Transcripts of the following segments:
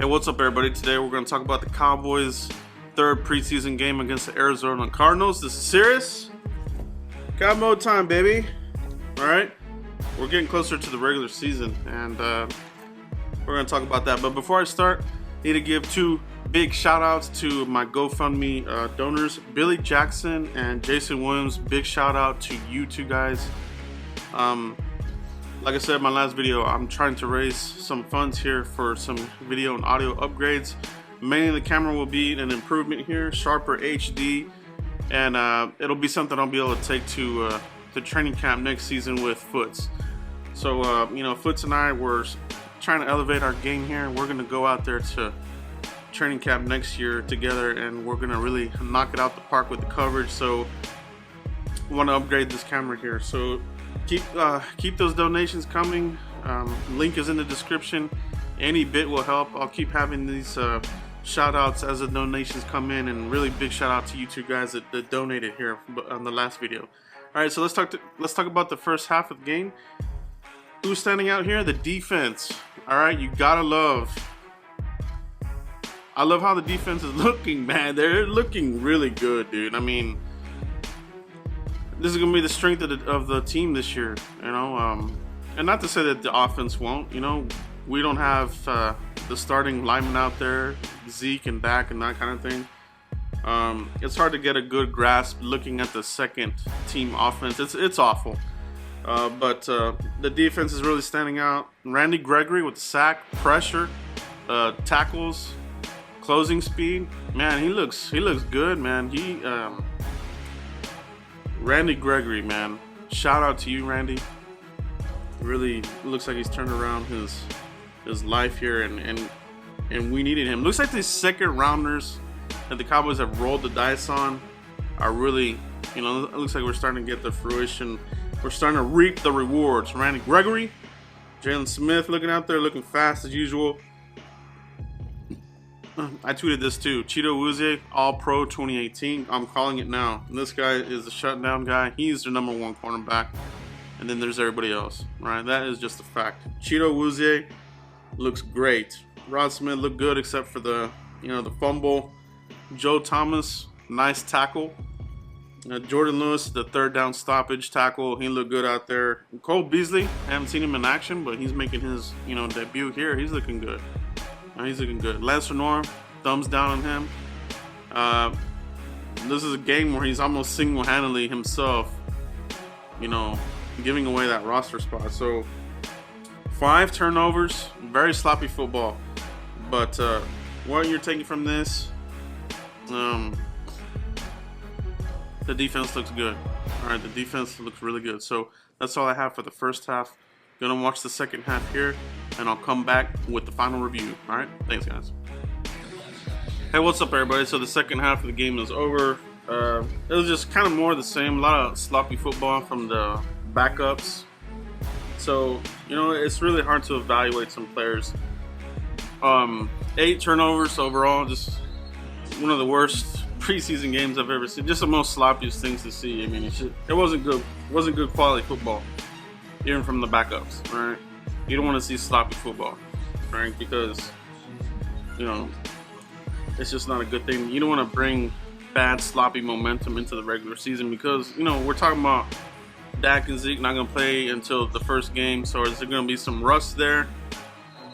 Hey, what's up, everybody? Today we're going to talk about the Cowboys' third preseason game against the Arizona Cardinals. This is serious. Got mode time, baby. All right, we're getting closer to the regular season, and we're going to talk about that. But before I start, I need to give two big shout-outs to my GoFundMe donors, Billy Jackson and Jason Williams. Big shout-out to you two guys. Like I said in my last video, I'm trying to raise some funds here for some video and audio upgrades. Mainly the camera will be an improvement here, sharper HD, and it'll be something I'll be able to take to training camp next season with Foots. So, you know, Foots and I were trying to elevate our game here. We're going to go out there to training camp next year together, and we're going to really knock it out the park with the coverage. So, we want to upgrade this camera here. So, keep those donations coming. Link is in the description. Any bit will help. I'll keep having these shout outs as the donations come in, and really big shout out to you two guys that donated here on the last video. All right, so let's talk about the first half of the game. Who's standing out here? The defense. All right, you gotta love. I love how the defense is looking, man. They're looking really good, dude. I mean, this is gonna be the strength of the team this year, you know. And not to say that the offense won't. You know, we don't have the starting linemen out there, Zeke and Dak and that kind of thing. It's hard to get a good grasp looking at the second team offense. It's awful, but the defense is really standing out. Randy Gregory with the sack, pressure, tackles, closing speed. Man, he looks good, man. Randy Gregory, man. Shout out to you, Randy. Really looks like he's turned around his life here, and we needed him. Looks like these second rounders that the Cowboys have rolled the dice on are really, you know, it looks like we're starting to get the fruition. We're starting to reap the rewards. Randy Gregory, Jaylon Smith looking out there, looking fast as usual. I tweeted this too. Cheeto Wuzie, All-Pro 2018. I'm calling it now. And this guy is the shutdown guy. He's the number one cornerback. And then there's everybody else. Right? That is just a fact. Cheeto Wuzie looks great. Rod Smith looked good except for the fumble. Joe Thomas, nice tackle. Jordan Lewis, the third down stoppage tackle. He looked good out there. Cole Beasley, I haven't seen him in action, but he's making his debut here. He's looking good. He's looking good. Lance Renor, thumbs down on him. This is a game where he's almost single-handedly himself, giving away that roster spot. So 5 turnovers, very sloppy football. But what you're taking from this, the defense looks good. All right, the defense looks really good. So that's all I have for the first half. Gonna watch the second half here, and I'll come back with the final review. All right, thanks, guys. Hey, what's up, everybody? So the second half of the game is over. It was just kind of more of the same. A lot of sloppy football from the backups. So it's really hard to evaluate some players. 8 turnovers overall, just one of the worst preseason games I've ever seen. Just the most sloppiest things to see. I mean, it wasn't good. It wasn't good quality football. Even from the backups, right? You don't want to see sloppy football, right? Because, it's just not a good thing. You don't want to bring bad, sloppy momentum into the regular season because, we're talking about Dak and Zeke not going to play until the first game. So is there going to be some rust there?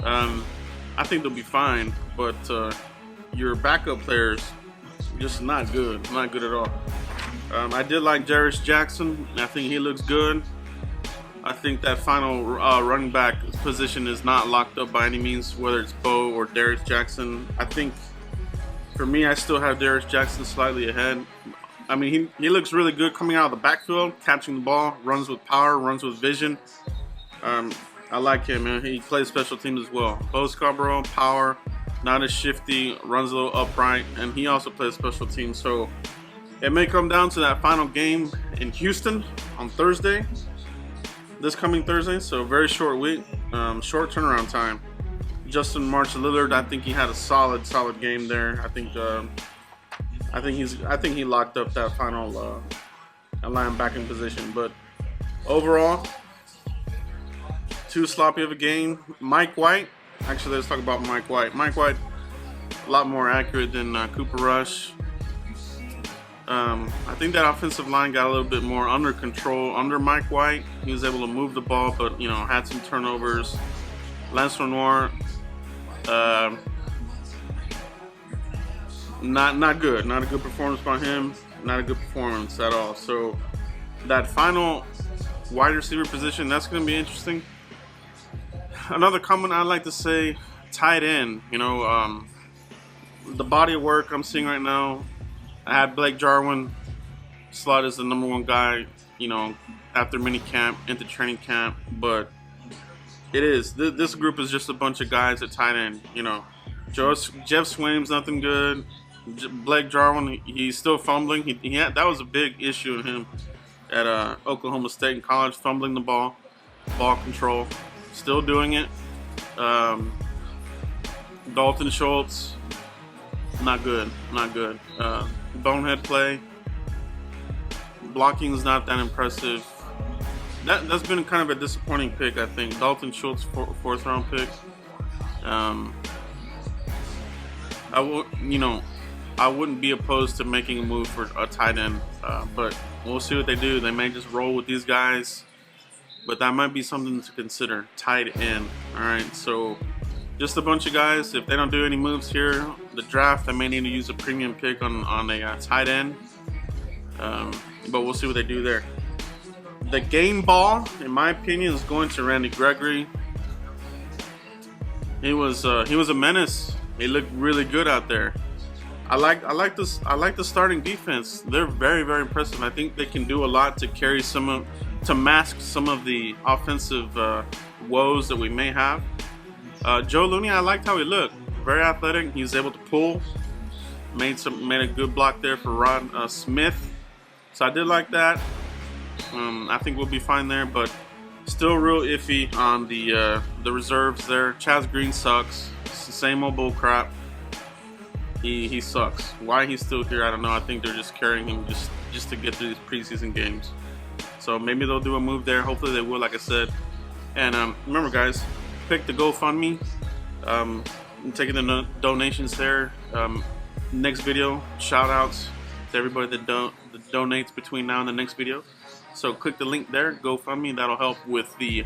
I think they'll be fine, but your backup players, just not good. Not good at all. I did like Jairus Jackson. I think he looks good. I think that final running back position is not locked up by any means, whether it's Bo or Jairus Jackson. I think, for me, I still have Jairus Jackson slightly ahead. I mean, he looks really good coming out of the backfield, catching the ball, runs with power, runs with vision. I like him, man. He plays special teams as well. Bo Scarborough, power, not as shifty, runs a little upright, and he also plays special teams. So it may come down to that final game in Houston on Thursday. This coming Thursday, so very short week, short turnaround time. Justin March Lillard, I think he had a solid game there. I think he locked up that final linebacking position. But overall, too sloppy of a game. Mike White, Actually, let's talk about Mike White. Mike White, a lot more accurate than Cooper Rush. I think that offensive line got a little bit more under control under Mike White. He was able to move the ball, but had some turnovers. Lance Lenoir, not good. Not a good performance by him. Not a good performance at all. So that final wide receiver position, that's going to be interesting. Another comment I'd like to say, tight end. The body of work I'm seeing right now. I had Blake Jarwin slot as the #1 guy, after mini camp, into training camp. But this group is just a bunch of guys at tight end. Jeff Swaim's nothing good. Blake Jarwin, he's still fumbling. That was a big issue in him at Oklahoma State in college, fumbling the ball control. Still doing it. Dalton Schultz, not good. Bonehead play. Blocking is not that impressive. That's been kind of a disappointing pick, I think. Dalton Schultz, 4th round pick. I wouldn't be opposed to making a move for a tight end, but we'll see what they do. They may just roll with these guys, but that might be something to consider. Tight end. All right, so just a bunch of guys. If they don't do any moves here, the draft, I may need to use a premium pick on a tight end. But we'll see what they do there. The game ball, in my opinion, is going to Randy Gregory. He was a menace. He looked really good out there. I like the starting defense. They're very, very impressive. I think they can do a lot to mask some of the offensive woes that we may have. Joe Looney, I liked how he looked. Very athletic. He was able to pull. Made a good block there for Rod Smith. So I did like that. I think we'll be fine there, but still real iffy on the reserves there. Chaz Green sucks. It's the same old bull crap. He sucks. Why he's still here, I don't know. I think they're just carrying him just to get through these preseason games. So maybe they'll do a move there. Hopefully they will, like I said. And remember, guys, pick the GoFundMe. I'm taking the donations there. Next video, shout outs to everybody that donates between now and the next video. So click the link there, GoFundMe. That'll help with the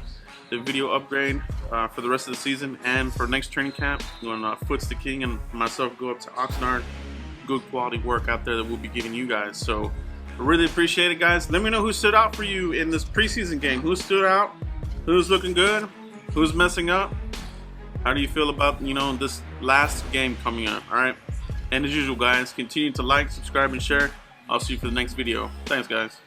video upgrade for the rest of the season and for next training camp. When Foots the King and myself go up to Oxnard, good quality work out there that we'll be giving you guys. So I really appreciate it, guys. Let me know who stood out for you in this preseason game. Who stood out? Who's looking good? Who's messing up? How do you feel about this last game coming up? All right. And as usual, guys, continue to like, subscribe, and share. I'll see you for the next video. Thanks, guys.